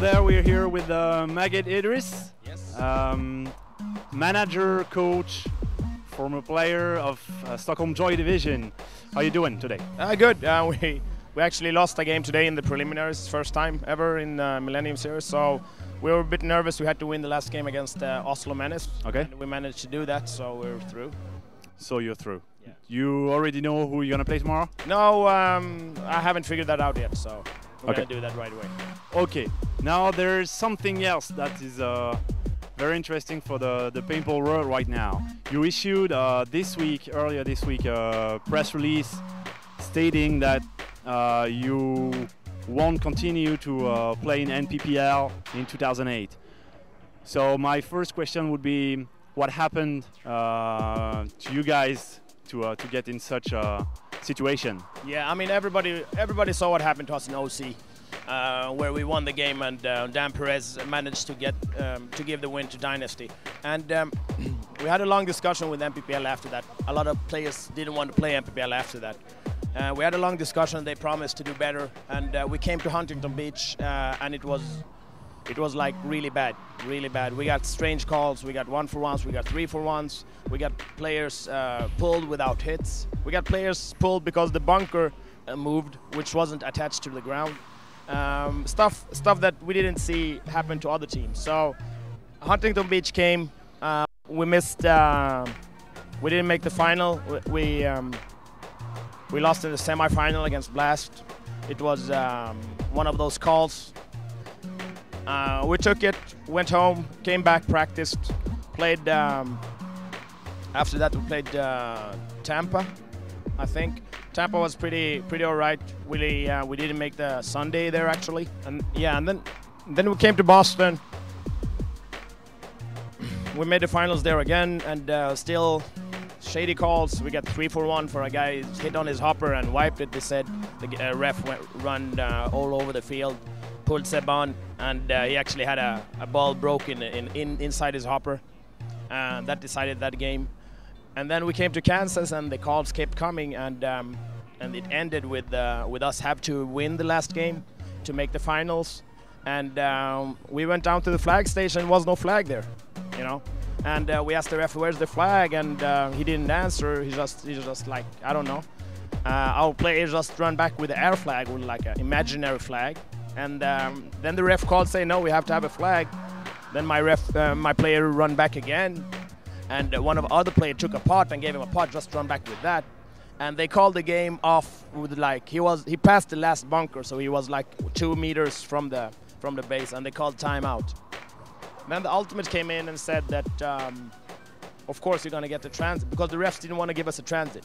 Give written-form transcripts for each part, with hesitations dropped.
there we're here with Magued Idris. Yes. Manager, coach, former player of Stockholm Joy Division. How are you doing today? Good. We actually lost a game today in the preliminaries, first time ever in Millennium Paris. So we were a bit nervous. We had to win the last game against Oslo Menace. Okay. And we managed to do that, so we're through. So you're through. Yeah. You already know who you're gonna play tomorrow? No, I haven't figured that out yet, so we're Okay. gonna do that right away. Okay. Now there's something else that is very interesting for the paintball world right now. You issued earlier this week, a press release stating that you won't continue to play in NPPL in 2008. So my first question would be, what happened to you guys to get in such a situation? Yeah, I mean everybody saw what happened to us in OC, where we won the game and Dan Perez managed to give the win to Dynasty. And we had a long discussion with NPPL after that. A lot of players didn't want to play NPPL after that. We had a long discussion. They promised to do better, and we came to Huntington Beach, and it was like really bad, really bad. We got strange calls. We got 1-for-1s. We got 3-for-1s. We got players pulled without hits. We got players pulled because the bunker moved, which wasn't attached to the ground. Stuff that we didn't see happen to other teams. So Huntington Beach came. We missed. We didn't make the final. We lost in the semi-final against Blast. It was one of those calls. We took it, went home, came back, practiced, played. After that, we played Tampa, I think. Tampa was pretty all right. We didn't make the Sunday there actually, and yeah, and then we came to Boston. We made the finals there again, and still shady calls. We got 3-for-1 for a guy hit on his hopper and wiped it. They said the ref run all over the field, pulled Seb on, and he actually had a ball broken inside his hopper. That decided that game. And then we came to Kansas, and the calls kept coming, and it ended with us have to win the last game to make the finals. And we went down to the flag station. Was no flag there, you know. And we asked the ref, "Where's the flag?" And he didn't answer. He's just like, I don't know. Our players just run back with the air flag, with like an imaginary flag. And then the ref called, saying, "No, we have to have a flag." Then my player run back again. And one of the other players took a pot and gave him a pot, just run back with that. And they called the game off with like, he passed the last bunker, so he was like 2 meters from the base, and they called timeout. Then the ultimate came in and said that, of course you're gonna get the transit, because the refs didn't want to give us a transit.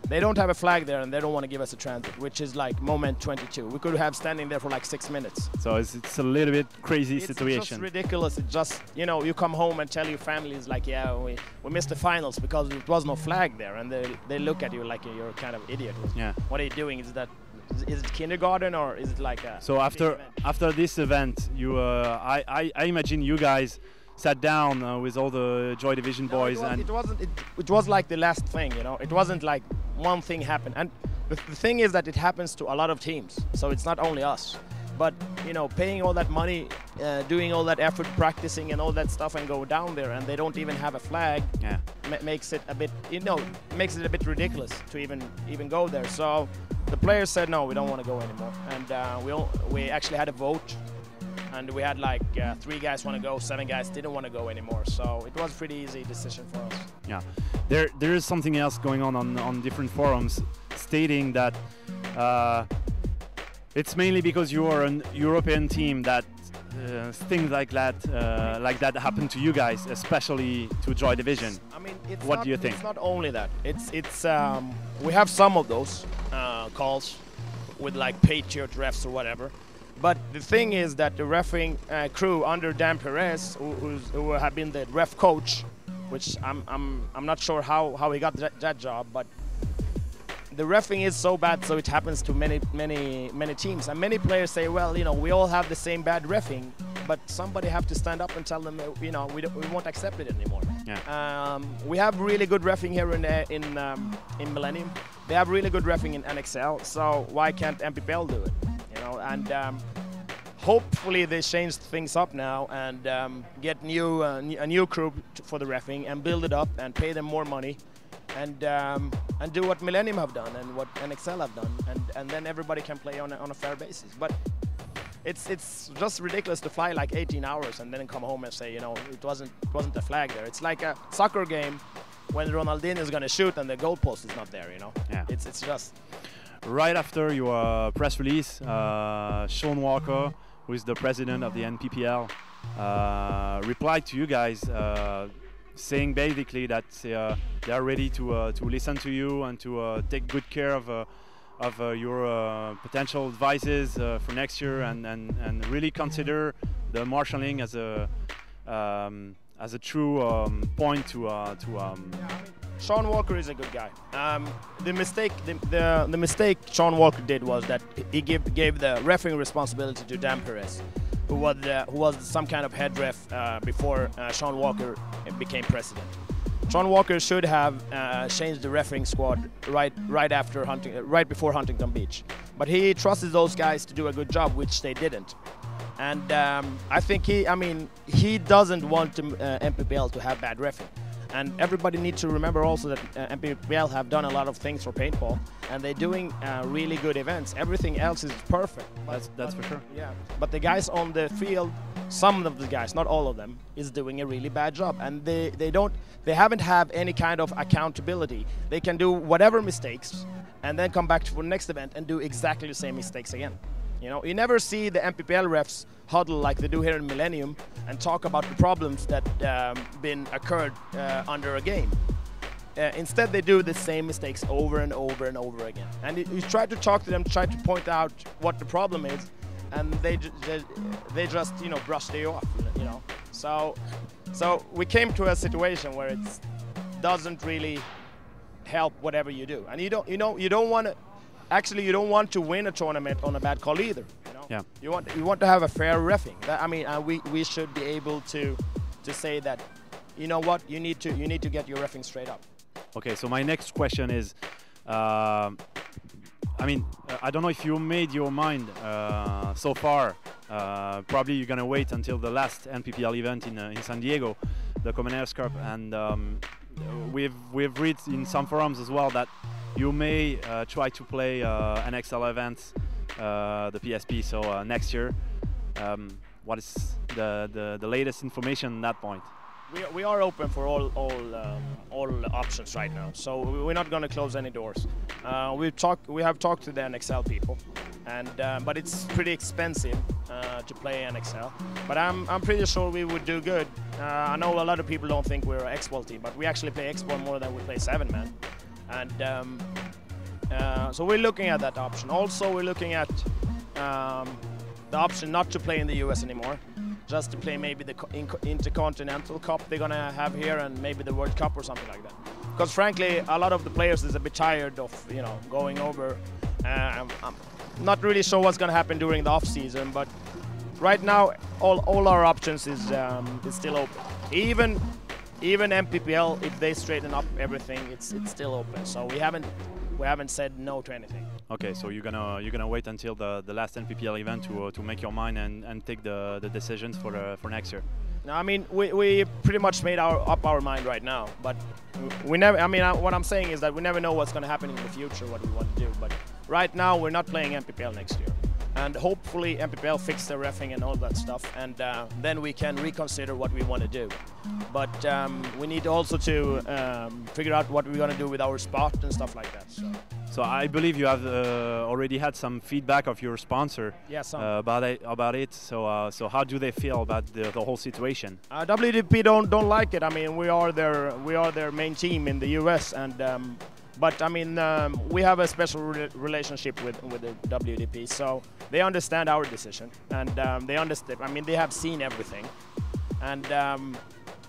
They don't have a flag there, and they don't want to give us a transit, which is like moment 22. We could have standing there for like 6 minutes. So it's a little bit crazy situation. It's just ridiculous. It's just, you know, you come home and tell your families like, yeah, we missed the finals because there was no flag there, and they look at you like you're kind of idiot. Yeah. What are you doing? Is it kindergarten, or is it like a? So after this event, you I imagine you guys sat down with all the Joy Division boys. It was like the last thing, you know. It wasn't like one thing happened, and the thing is that it happens to a lot of teams, so it's not only us. But you know, paying all that money, doing all that effort, practicing and all that stuff, and go down there, and they don't even have a flag. Yeah. Makes it a bit, you know, makes it a bit ridiculous to even go there. So the players said no, we don't want to go anymore, and we actually had a vote. And we had like 3 guys want to go, 7 guys didn't want to go anymore. So it was a pretty easy decision for us. Yeah, there is something else going on different forums, stating that it's mainly because you are an European team that things like that happen to you guys, especially to Joy Division. I mean, what do you think? It's not only that. It's we have some of those calls with like Patriot refs or whatever. But the thing is that the refereeing crew under Dan Perez, who have been the ref coach, which I'm not sure how he got that job, but the refereeing is so bad, so it happens to many teams. And many players say, well, you know, we all have the same bad refereeing, but somebody have to stand up and tell them, you know, we won't accept it anymore. Yeah. We have really good refereeing here in Millennium. They have really good refereeing in NXL, so why can't NPPL do it? You know, and hopefully they change things up now and get a new crew for the reffing and build it up and pay them more money and do what Millennium have done and what NXL have done, and then everybody can play on a fair basis. But it's just ridiculous to fly like 18 hours and then come home and say, you know, it wasn't a flag there. It's like a soccer game when Ronaldinho is going to shoot and the goalpost is not there, you know. Yeah. It's just. Right after your press release, Sean Walker, who is the president of the NPPL, replied to you guys saying basically that they are ready to listen to you and to take good care of your potential advices for next year and really consider the marshalling as a true point to Sean Walker is a good guy. The mistake Sean Walker did was that he gave the reffing responsibility to Dan Perez, who was some kind of head ref before Sean Walker became president. Sean Walker should have changed the reffing squad right before Huntington Beach, but he trusted those guys to do a good job, which they didn't. And I think he doesn't want NPPL to have bad reffing. And everybody needs to remember also that NPPL have done a lot of things for paintball, and they're doing really good events. Everything else is perfect. That's for sure. Yeah. But the guys on the field, some of the guys, not all of them, is doing a really bad job, and they haven't have any kind of accountability. They can do whatever mistakes, and then come back for the next event and do exactly the same mistakes again. You know, you never see the NPPL refs huddle like they do here in Millennium and talk about the problems that been occurred under a game. Instead, they do the same mistakes over and over and over again. And you try to talk to them, try to point out what the problem is, and they just brush you off. You know, so we came to a situation where it doesn't really help whatever you do, and you don't want to. Actually, you don't want to win a tournament on a bad call either. You know? Yeah. You want to have a fair reffing. We should be able to say that, you know what, you need to get your reffing straight up. Okay, so my next question is, I don't know if you made your mind so far. Probably you're gonna wait until the last NPPL event in San Diego, the Commoners Cup, and we've read in some forums as well that you may try to play NXL events, the PSP, so next year. What is the latest information on that point? We are open for all options right now, so we're not going to close any doors. We have talked to the NXL people, and but it's pretty expensive to play NXL. But I'm pretty sure we would do good. I know a lot of people don't think we're an X-Ball team, but we actually play X-Ball more than we play 7-man. And so we're looking at that option. Also, we're looking at the option not to play in the US anymore, just to play maybe the Intercontinental Cup they're gonna have here, and maybe the World Cup or something like that. Because frankly, a lot of the players is a bit tired of going over. I'm not really sure what's gonna happen during the off season, but right now all our options is still open. Even NPPL, if they straighten up everything, it's still open. So we haven't said no to anything. Okay, so you're gonna wait until the last NPPL event to make your mind and take the decisions for next year. No, I mean we pretty much made up our mind right now, but we never. I mean, what I'm saying is that we never know what's going to happen in the future, what we want to do. But right now we're not playing NPPL next year, and hopefully NPPL fix the reffing and all that stuff, and then we can reconsider what we want to do. But we need also to figure out what we're going to do with our spot and stuff like that. So I believe you have already had some feedback of your sponsor about it. So how do they feel about the whole situation? WDP don't like it. I mean, we are their main team in the US, and but I mean we have a special relationship with the WDP, so they understand our decision, and they understand. I mean, they have seen everything, and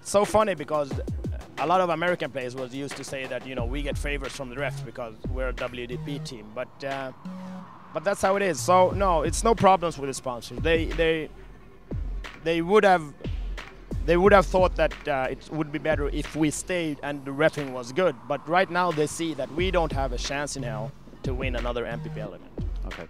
so funny because a lot of American players was used to say that we get favors from the refs because we're a WDP team, but that's how it is. So no, it's no problems with the sponsors. They would have thought that it would be better if we stayed and the reffing was good, but right now they see that we don't have a chance in hell to win another NPPL event. Okay.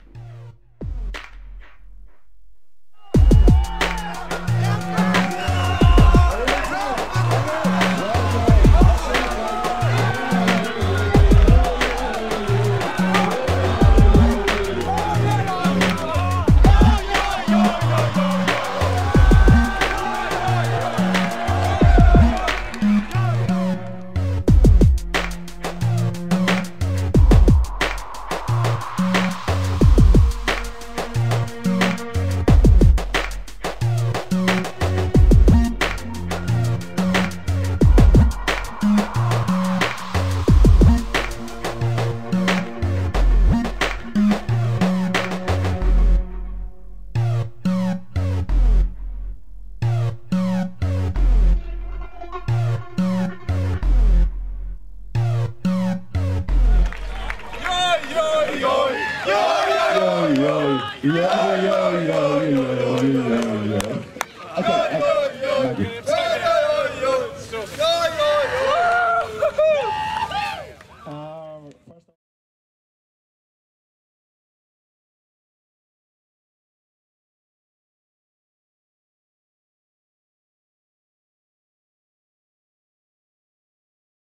Yo, yo, yo, yo, yo, yo.